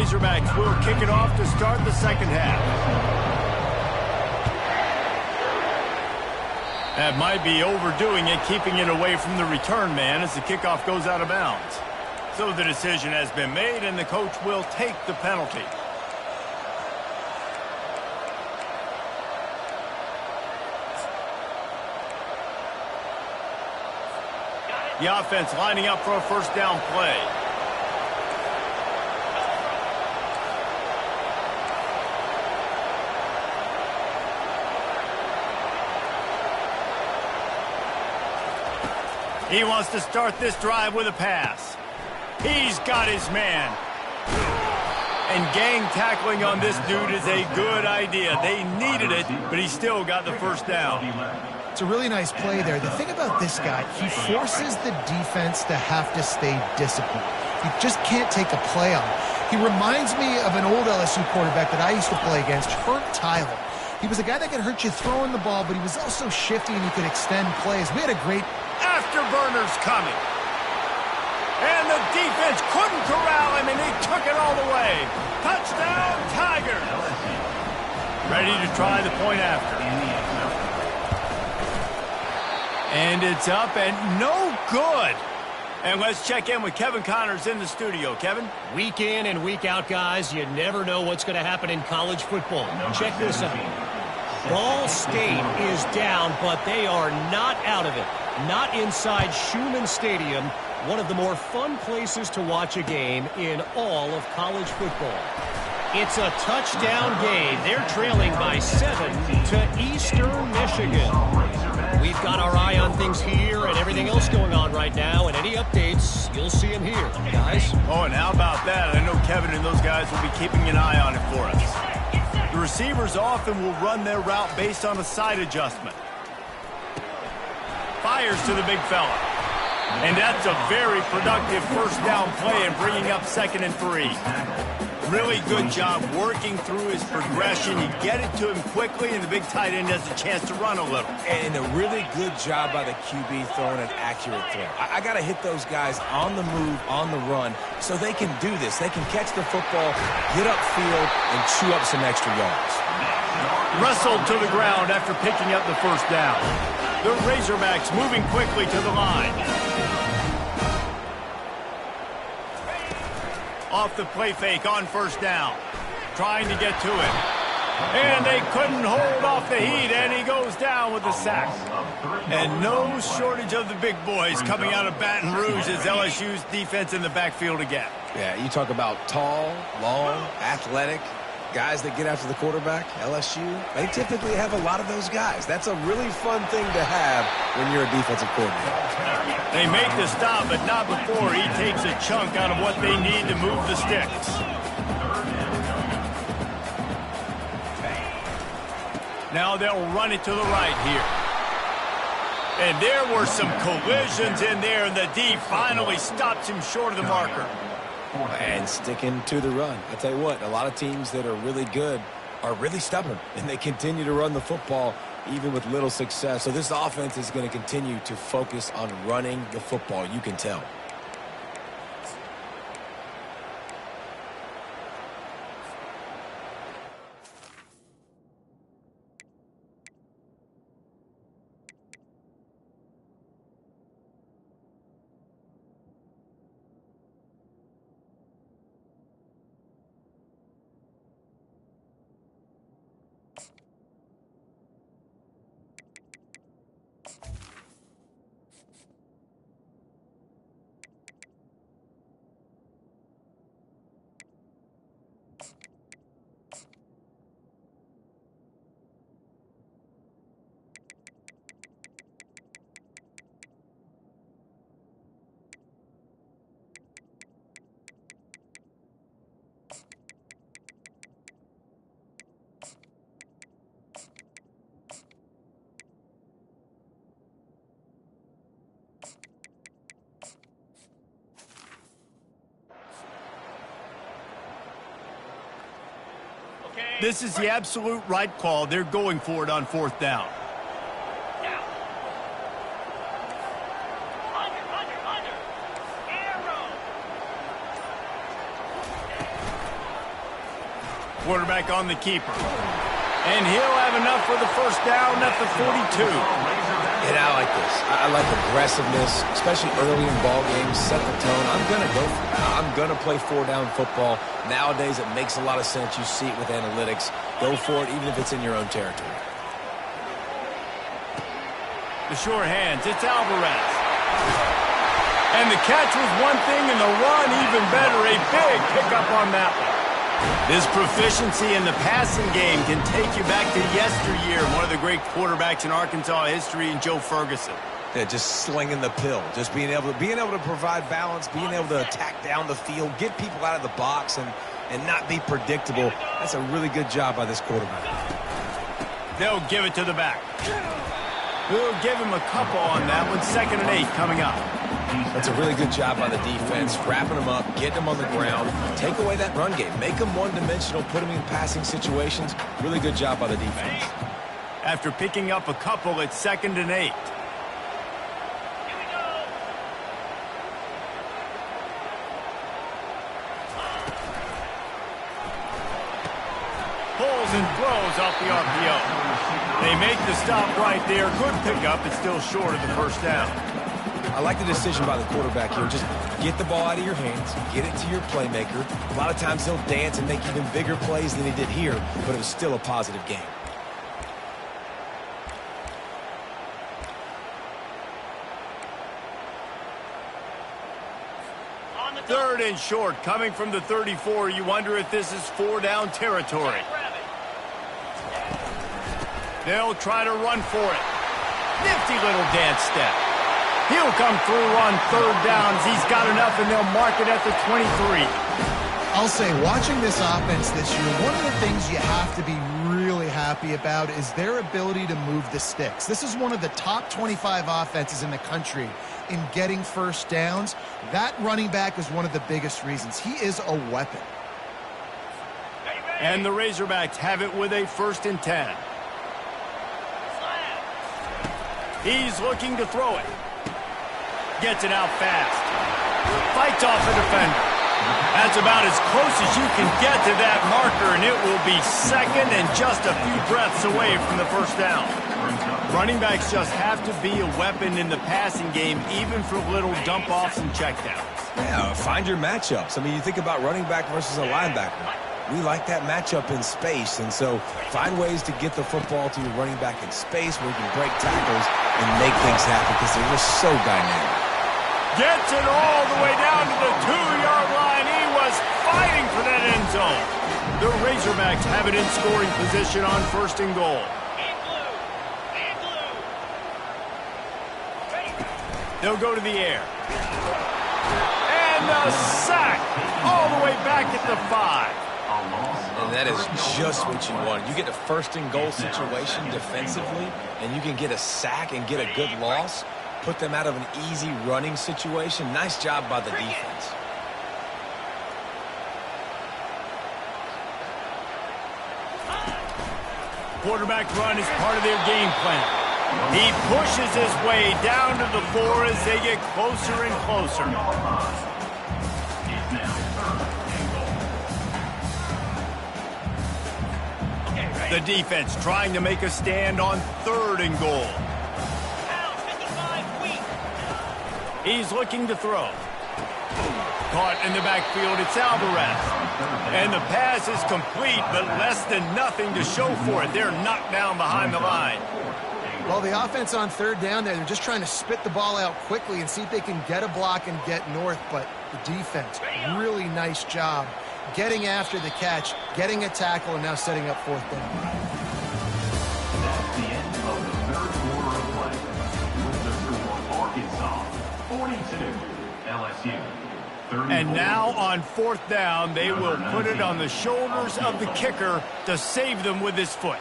Razorbacks will kick it off to start the second half. That might be overdoing it, keeping it away from the return man as the kickoff goes out of bounds. So the decision has been made, and the coach will take the penalty. The offense lining up for a first down play. He wants to start this drive with a pass. He's got his man. And gang tackling on this dude is a good idea. They needed it, but he still got the first down. It's a really nice play there. The thing about this guy, he forces the defense to have to stay disciplined. You just can't take a play on him. He reminds me of an old LSU quarterback that I used to play against, Herb Tyler. He was a guy that could hurt you throwing the ball, but he was also shifty and he could extend plays. We had a great afterburners coming. And the defense couldn't corral him, and he took it all the way. Touchdown, Tigers. Ready to try the point after. And it's up and no good. And let's check in with Kevin Connors in the studio. Kevin? Week in and week out, guys, you never know what's going to happen in college football. Check this out. Ball State is down, but they are not out of it. Not inside Schumann Stadium, one of the more fun places to watch a game in all of college football. It's a touchdown game. They're trailing by 7 to Eastern Michigan. We've got our eye on things here and everything else going on right now, and any updates, you'll see them here, guys. Oh, and how about that? I know Kevin and those guys will be keeping an eye on it for us. The receivers often will run their route based on a side adjustment. Fires to the big fella. And that's a very productive first down play and bringing up 2nd and 3. Really good job working through his progression. You get it to him quickly, and the big tight end has a chance to run a little. And a really good job by the QB throwing an accurate throw. I got to hit those guys on the move, on the run, so they can do this. They can catch the football, get upfield, and chew up some extra yards. Wrestled to the ground after picking up the first down. The Razorbacks moving quickly to the line. Off the play fake on first down. Trying to get to it. And they couldn't hold off the heat, and he goes down with the sack. And no shortage of the big boys coming out of Baton Rouge as LSU's defense in the backfield again. Yeah, you talk about tall, long, athletic, guys that get after the quarterback, LSU, they typically have a lot of those guys. That's a really fun thing to have when you're a defensive coordinator. They make the stop, but not before he takes a chunk out of what they need to move the sticks. Now they'll run it to the right here. And there were some collisions in there, and the D finally stops him short of the marker. And sticking to the run. I tell you what, a lot of teams that are really good are really stubborn, and they continue to run the football even with little success. So this offense is going to continue to focus on running the football. You can tell. This is the absolute right call. They're going for it on fourth down. Quarterback on the keeper. And he'll have enough for the first down at the 42. And I like this. I like aggressiveness, especially early in ball games. Set the tone. I'm going to go for it. I'm going to play four-down football. Nowadays, it makes a lot of sense. You see it with analytics. Go for it, even if it's in your own territory. The sure hands. It's Alvarez. And the catch was one thing, and the run even better. A big pickup on that one. This proficiency in the passing game can take you back to yesteryear. One of the great quarterbacks in Arkansas history, in Joe Ferguson. Yeah, just slinging the pill, just being able to provide balance, being able to attack down the field, get people out of the box, and not be predictable. That's a really good job by this quarterback. They'll give it to the back. We'll give him a couple on that one. 2nd and 8 coming up. That's a really good job by the defense, wrapping them up, getting them on the ground, take away that run game, make them one-dimensional, put them in passing situations. Really good job by the defense. After picking up a couple, it's 2nd and 8. Pulls and throws off the RPO. They make the stop right there. Good pickup. It's still short of the first down. I like the decision by the quarterback here. Just get the ball out of your hands, get it to your playmaker. A lot of times he'll dance and make even bigger plays than he did here, but it was still a positive game. Third and short, coming from the 34. You wonder if this is 4-down territory. They'll try to run for it. Nifty little dance step. He'll come through on 3rd downs. He's got enough, and they'll mark it at the 23. I'll say, watching this offense this year, one of the things you have to be really happy about is their ability to move the sticks. This is one of the top 25 offenses in the country in getting first downs. That running back is one of the biggest reasons. He is a weapon. And the Razorbacks have it with a 1st and 10. He's looking to throw it. Gets it out fast. Fights off a defender. That's about as close as you can get to that marker, and it will be 2nd and just a few breaths away from the first down. Running backs just have to be a weapon in the passing game, even for little dump-offs and checkdowns. Yeah, find your matchups. I mean, you think about running back versus a linebacker. We like that matchup in space, and so find ways to get the football to your running back in space where you can break tackles and make things happen because they're just so dynamic. Gets it all the way down to the 2-yard line. He was fighting for that end zone. The Razorbacks have it in scoring position on 1st and goal. They'll go to the air. And the sack all the way back at the 5. And that is just what you want. You get a 1st and goal situation defensively, and you can get a sack and get a good loss. Put them out of an easy running situation. Nice job by the defense. Quarterback run is part of their game plan. He pushes his way down to the 4 as they get closer and closer. The defense trying to make a stand on 3rd and goal. He's looking to throw. Caught in the backfield, it's Alvarez. And the pass is complete, but less than nothing to show for it. They're knocked down behind the line. Well, the offense on 3rd down there, they're just trying to spit the ball out quickly and see if they can get a block and get north, but the defense, really nice job getting after the catch, getting a tackle, and now setting up 4th down. That's the end of the 3rd quarter of play. With the score, Arkansas 42, LSU 34. And now on 4th down, they will put it on the shoulders of the kicker to save them with his foot.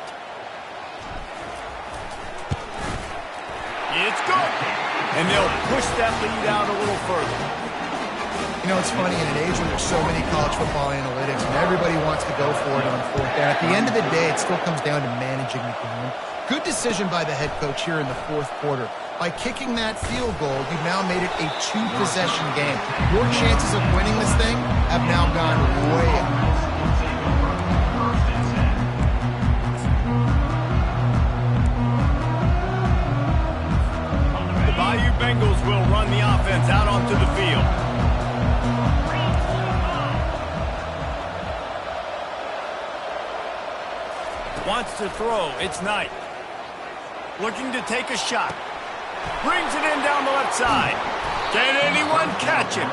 It's good. And they'll push that lead out a little further. You know, it's funny, in an age where there's so many college football analytics and everybody wants to go for it on 4th down, at the end of the day, it still comes down to managing the game. Good decision by the head coach here in the 4th quarter. By kicking that field goal, you've now made it a 2-possession game. Your chances of winning this thing have now gone way up. run the offense out onto the field. Wants to throw. It's Knight. Looking to take a shot. Brings it in down the left side. Can anyone catch him?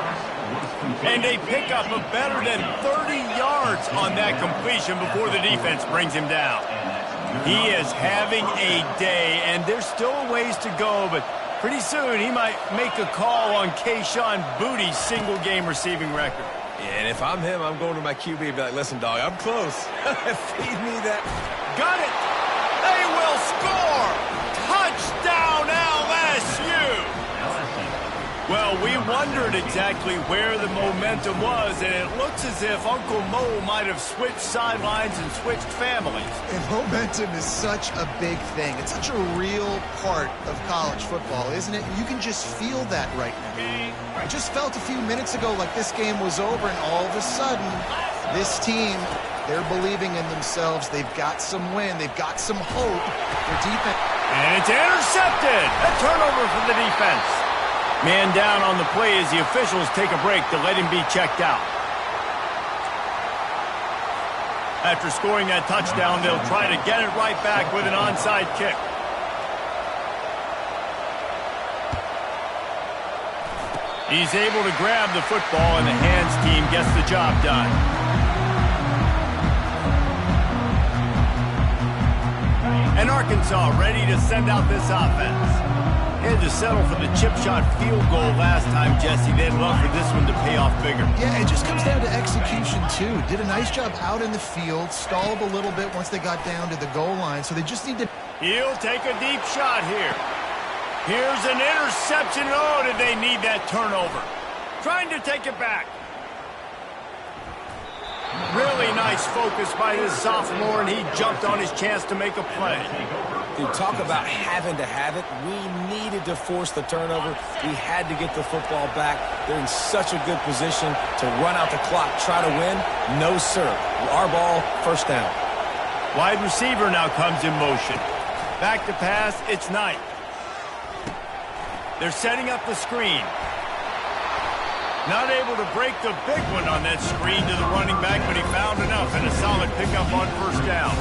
And a pickup of better than 30 yards on that completion before the defense brings him down. He is having a day, and there's still a ways to go, but pretty soon he might make a call on Kayshon Boutte's single-game receiving record. Yeah, and if I'm him, I'm going to my QB and be like, listen, dog, I'm close. Feed me that. Got it. They will score. Touchdown, LSU. Well, we wondered exactly where the momentum was, and it looks as if Uncle Mo might have switched sidelines and switched families. And momentum is such a big thing. It's such a real part of college football, isn't it? You can just feel that right now. I just felt a few minutes ago like this game was over, and all of a sudden, this team, they're believing in themselves. They've got some win. They've got some hope. Their defense. And it's intercepted. A turnover for the defense. Man down on the play as the officials take a break to let him be checked out. After scoring that touchdown, they'll try to get it right back with an onside kick. He's able to grab the football, and the hands team gets the job done. And Arkansas ready to send out this offense. Had to settle for the chip shot field goal last time, Jesse. They'd love for this one to pay off bigger. Yeah, it just comes down to execution, too. Did a nice job out in the field, stalled a little bit once they got down to the goal line, so they just need to... He'll take a deep shot here. Here's an interception. Oh, did they need that turnover? Trying to take it back. Really nice focus by this sophomore, and he jumped on his chance to make a play. Dude, talk about having to have it. We needed to force the turnover. We had to get the football back. They're in such a good position to run out the clock, try to win. No, sir. Our ball, first down. Wide receiver now comes in motion. Back to pass, it's Knight. They're setting up the screen. Not able to break the big one on that screen to the running back, but he found enough and a solid pickup on first down.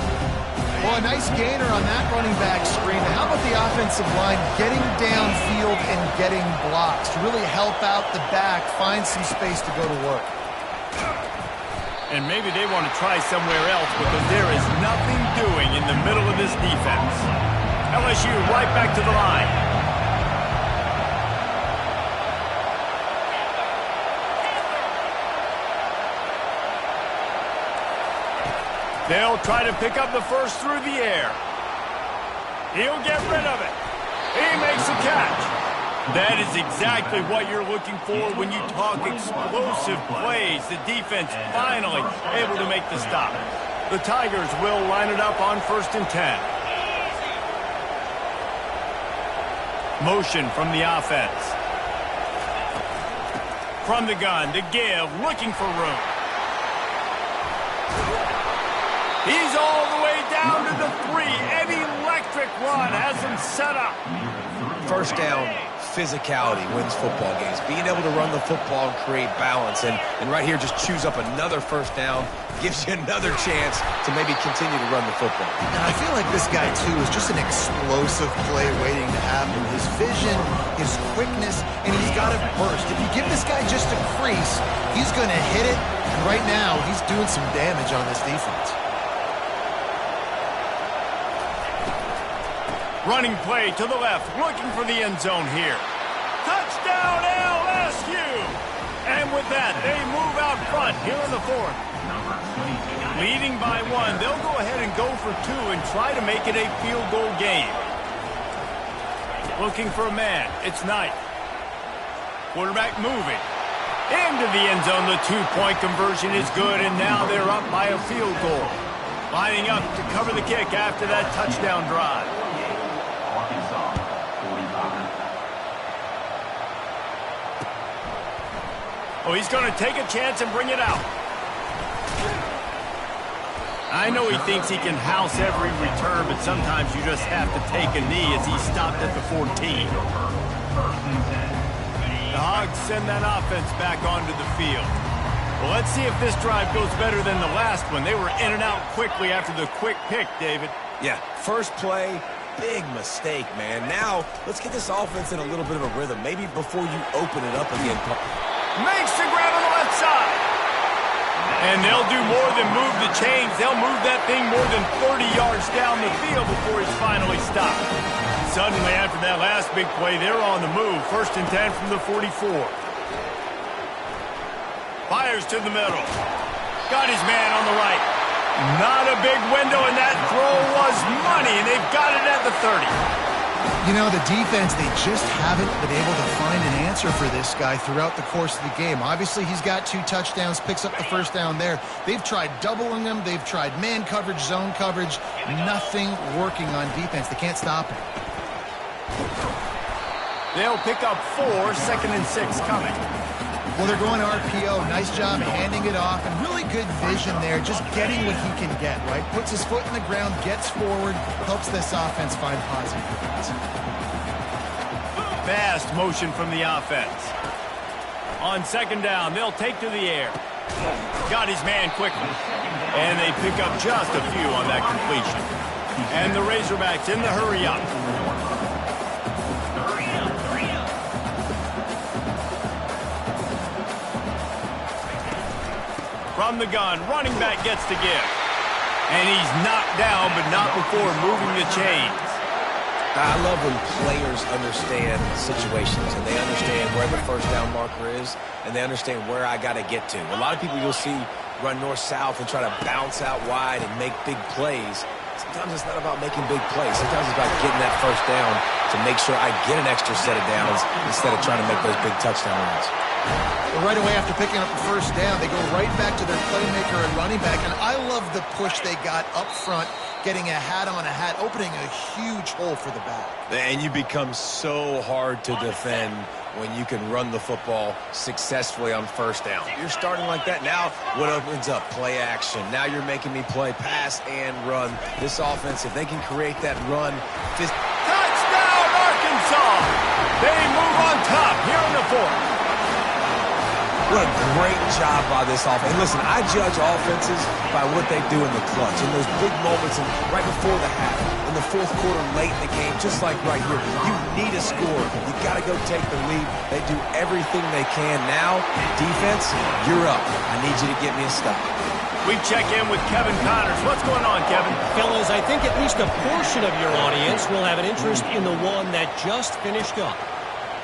Well, a nice gainer on that running back screen. How about the offensive line getting downfield and getting blocks to really help out the back, find some space to go to work? And maybe they want to try somewhere else because there is nothing doing in the middle of this defense. LSU right back to the line. They'll try to pick up the first through the air. He'll get rid of it. He makes a catch. That is exactly what you're looking for when you talk explosive plays. The defense finally able to make the stop. The Tigers will line it up on 1st and 10. Motion from the offense. From the gun to give, looking for room. He's all the way down to the 3. An electric run has him set up. First down, physicality wins football games. Being able to run the football and create balance. And right here, just choose up another first down. Gives you another chance to maybe continue to run the football. And I feel like this guy, too, is just an explosive play waiting to happen. His vision, his quickness, and he's got a burst. If you give this guy just a crease, he's going to hit it. And right now, he's doing some damage on this defense. Running play to the left, looking for the end zone here. Touchdown, LSU! And with that, they move out front here in the 4th. Leading by 1, they'll go ahead and go for 2 and try to make it a field goal game. Looking for a man, it's Knight. Quarterback moving. Into the end zone, the 2-point conversion is good, and now they're up by a field goal. Lining up to cover the kick after that touchdown drive. Oh, he's going to take a chance and bring it out. I know he thinks he can house every return, but sometimes you just have to take a knee as he stopped at the 14. The Hogs send that offense back onto the field. Well, let's see if this drive goes better than the last one. They were in and out quickly after the quick pick, David. Yeah, first play, big mistake, man. Now, let's get this offense in a little bit of a rhythm. Maybe before you open it up again. Makes the grab on the left side. And they'll do more than move the chains. They'll move that thing more than 30 yards down the field before he's finally stopped. Suddenly, after that last big play, they're on the move. 1st and 10 from the 44. Fires to the middle. Got his man on the right. Not a big window, and that throw was money, and they've got it at the 30. You know, the defense, they just haven't been able to find an answer for this guy throughout the course of the game. Obviously, he's got 2 touchdowns, picks up the first down there. They've tried doubling him. They've tried man coverage, zone coverage. Nothing working on defense. They can't stop him. They'll pick up 4, 2nd and 6 coming. Well, they're going RPO. Nice job handing it off, and really good vision there, just getting what he can get, right? Puts his foot in the ground, gets forward, helps this offense find positive points. Fast motion from the offense. On 2nd down, they'll take to the air. Got his man quickly. And they pick up just a few on that completion. And the Razorbacks in the hurry up. From the gun, running back gets to give. And he's knocked down, but not before moving the chains. I love when players understand situations and they understand where the first down marker is and they understand where I got to get to. A lot of people you'll see run north-south and try to bounce out wide and make big plays. Sometimes it's not about making big plays. Sometimes it's about getting that first down to make sure I get an extra set of downs instead of trying to make those big touchdown runs. Well, right away after picking up the first down, they go right back to their playmaker and running back. And I love the push they got up front, getting a hat on a hat, opening a huge hole for the back. And you become so hard to defend when you can run the football successfully on first down. You're starting like that. Now what opens up? Play action. Now you're making me play pass and run. This offense, if they can create that run. Touchdown, Arkansas! They move on top here in the 4th. What a great job by this offense. And listen, I judge offenses by what they do in the clutch, in those big moments and right before the half, in the 4th quarter, late in the game, just like right here. You need a score. You got to go take the lead. They do everything they can. Now, defense, you're up. I need you to get me a stop. We check in with Kevin Connors. What's going on, Kevin? Fellas, I think at least a portion of your audience will have an interest in the one that just finished up.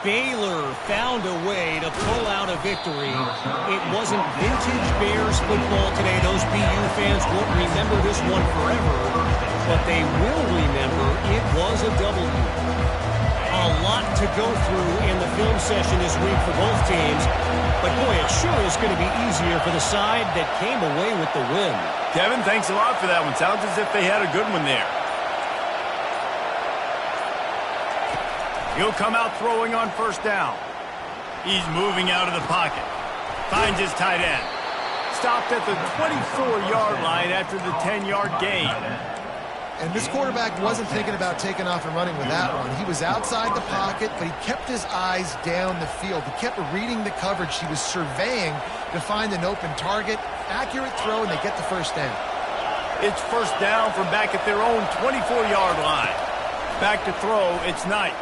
Baylor found a way to pull out a victory. It wasn't vintage Bears football today. Those BU fans won't remember this one forever, but they will remember it was a W. A lot to go through in the film session this week for both teams, but boy, it sure is going to be easier for the side that came away with the win. Kevin, thanks a lot for that one. Sounds as if they had a good one there. He'll come out throwing on first down. He's moving out of the pocket. Finds his tight end. Stopped at the 24-yard line after the 10-yard gain. And this quarterback wasn't thinking about taking off and running with that one. He was outside the pocket, but he kept his eyes down the field. He kept reading the coverage. He was surveying to find an open target. Accurate throw, and they get the first down. It's first down from back at their own 24-yard line. Back to throw, it's Knight.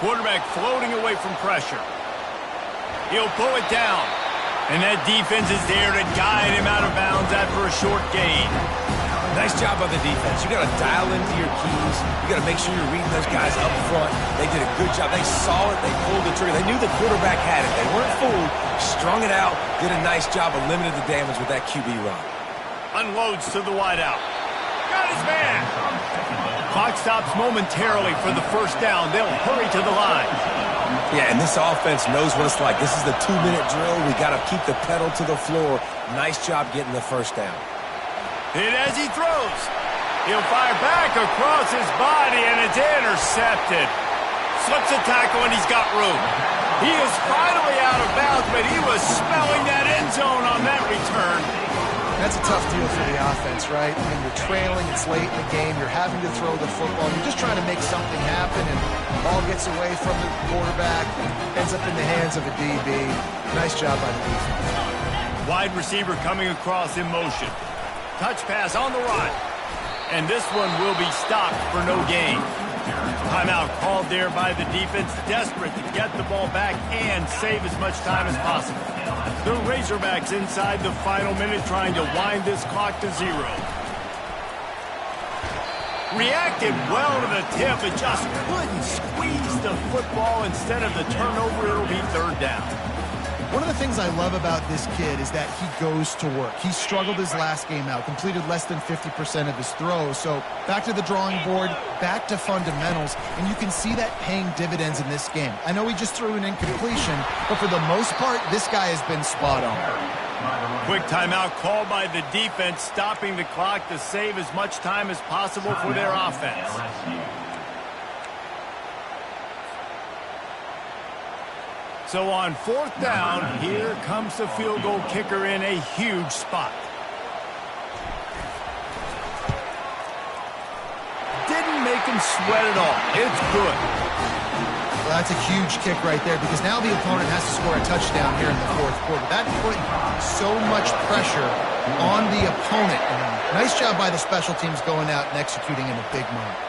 Quarterback floating away from pressure. He'll pull it down. And that defense is there to guide him out of bounds after a short gain. Nice job by the defense. You got to dial into your keys. You got to make sure you're reading those guys up front. They did a good job. They saw it. They pulled the trigger. They knew the quarterback had it. They weren't fooled. Strung it out. Did a nice job of limiting the damage with that QB run. Unloads to the wideout. Got his man. Clock stops momentarily for the first down. They'll hurry to the line. Yeah, and this offense knows what it's like. This is the 2-minute drill. We got to keep the pedal to the floor. Nice job getting the first down. And as he throws, he'll fire back across his body, and it's intercepted. Slips a tackle, and he's got room. He is finally out of bounds, but he was smelling that end zone on that return. That's a tough deal for the offense, right? I mean, you're trailing, it's late in the game, you're having to throw the football, you're just trying to make something happen, and the ball gets away from the quarterback, ends up in the hands of a DB. Nice job by the defense. Wide receiver coming across in motion. Touch pass on the run. And this one will be stopped for no gain. Timeout called there by the defense, desperate to get the ball back and save as much time as possible. The Razorbacks inside the final minute trying to wind this clock to 0. Reacted well to the tip, but just couldn't squeeze the football. Instead of the turnover, it'll be 3rd down. One of the things I love about this kid is that he goes to work. He struggled his last game out, completed less than 50% of his throws. So back to the drawing board, back to fundamentals, and you can see that paying dividends in this game. I know he just threw an incompletion, but for the most part, this guy has been spot on. Quick timeout called by the defense, stopping the clock to save as much time as possible for their offense. So on 4th down, here comes the field goal kicker in a huge spot. Didn't make him sweat at all. It's good. Well, that's a huge kick right there because now the opponent has to score a touchdown here in the 4th quarter. That put so much pressure on the opponent. And nice job by the special teams going out and executing in a big moment.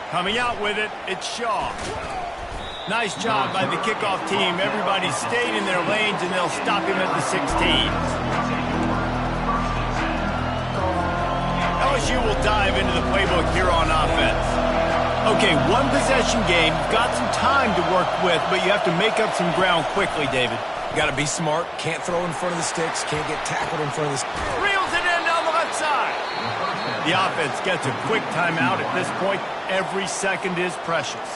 Coming out with it, it's Shaw. Nice job by the kickoff team. Everybody stayed in their lanes, and they'll stop him at the 16. LSU will dive into the playbook here on offense. Okay, one possession game. You've got some time to work with, but you have to make up some ground quickly, David. You got to be smart. Can't throw in front of the sticks. Can't get tackled in front of the sticks. Reels it in down the left side. The offense gets a quick timeout at this point. Every second is precious.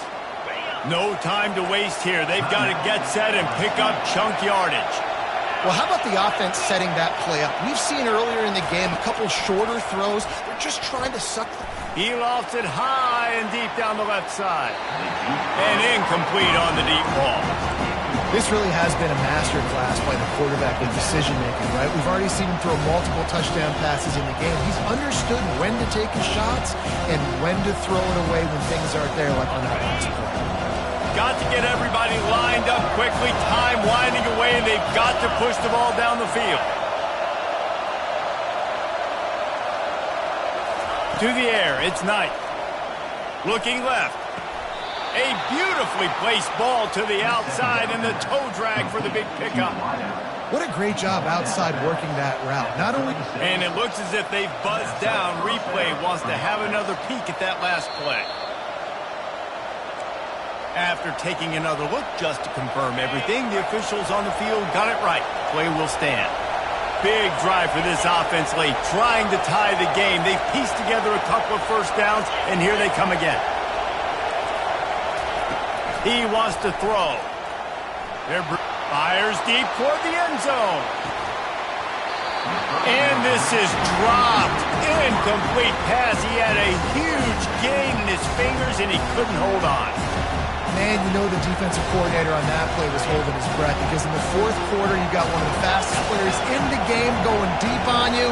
No time to waste here. They've got to get set and pick up chunk yardage. Well, how about the offense setting that play up? We've seen earlier in the game a couple shorter throws. They're just trying to suck. He lofts it high and deep down the left side. And incomplete on the deep ball. This really has been a master class by the quarterback in decision-making, right? We've already seen him throw multiple touchdown passes in the game. He's understood when to take his shots and when to throw it away when things aren't there, like on that last play. Got to get everybody lined up quickly. Time winding away, and they've got to push the ball down the field. To the air, it's Knight. Looking left. A beautifully placed ball to the outside, and the toe drag for the big pickup. What a great job outside working that route. Not only... And it looks as if they've buzzed down. Replay wants to have another peek at that last play. After taking another look just to confirm everything, the officials on the field got it right. Play will stand. Big drive for this offense late, trying to tie the game. They've pieced together a couple of first downs, and here they come again. He wants to throw. Fires deep toward the end zone. And this is dropped. Incomplete pass. He had a huge gain in his fingers, and he couldn't hold on. Man, you know the defensive coordinator on that play was holding his breath because in the 4th quarter, you got one of the fastest players in the game going deep on you,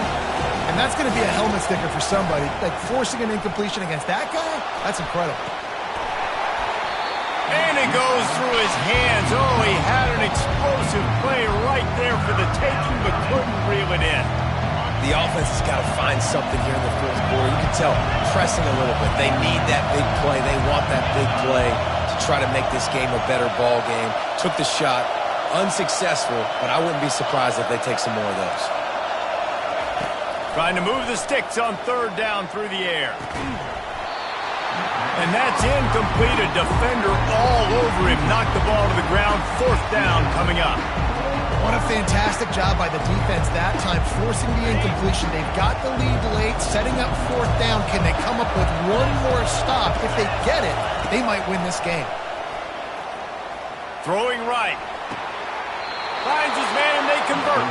and that's going to be a helmet sticker for somebody. Like forcing an incompletion against that guy, that's incredible. And it goes through his hands. Oh, he had an explosive play right there for the taking, but couldn't reel it in. The offense has got to find something here in the 4th quarter. You can tell, pressing a little bit. They need that big play. They want that big play to try to make this game a better ball game. Took the shot, unsuccessful, but I wouldn't be surprised if they take some more of those. Trying to move the sticks on 3rd down through the air. And that's incomplete. A defender all over him. Knocked the ball to the ground. 4th down coming up. What a fantastic job by the defense that time, forcing the incompletion. They've got the lead late, setting up 4th down. Can they come up with one more stop? If they get it, they might win this game. Throwing right. Finds his man, and they convert.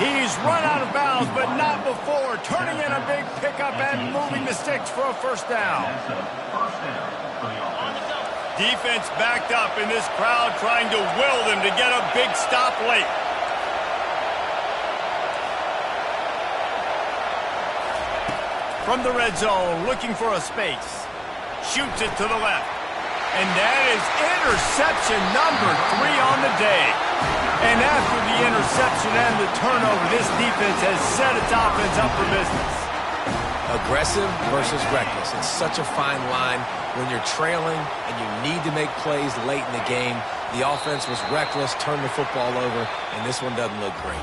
He's run out of bounds, but not before. Turning in a big pickup and moving the sticks for a 1st down. Defense backed up in this crowd, trying to will them to get a big stop late. from the red zone, looking for a space. Shoots it to the left. And that is interception number 3 on the day. And after the interception and the turnover, this defense has set its offense up for business. Aggressive versus reckless. It's such a fine line when you're trailing and you need to make plays late in the game. The offense was reckless, turned the football over, and this one doesn't look great.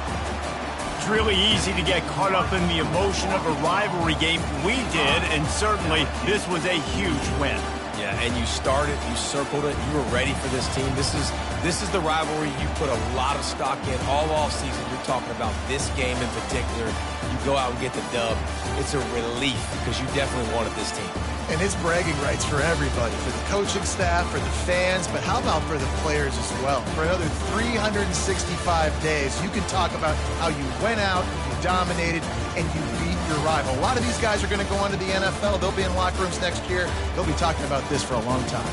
It's really easy to get caught up in the emotion of a rivalry game. We did, and certainly this was a huge win. Yeah, and you started, you circled it, you were ready for this team. This is the rivalry you put a lot of stock in all offseason. You're talking about this game in particular. You go out and get the dub. It's a relief because you definitely wanted this team. And it's bragging rights for everybody, for the coaching staff, for the fans, but how about for the players as well? For another 365 days, you can talk about how you went out, you dominated, and you beat your rival. A lot of these guys are going to go on to the NFL. They'll be in locker rooms next year. They'll be talking about this for a long time.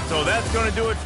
So that's going to do it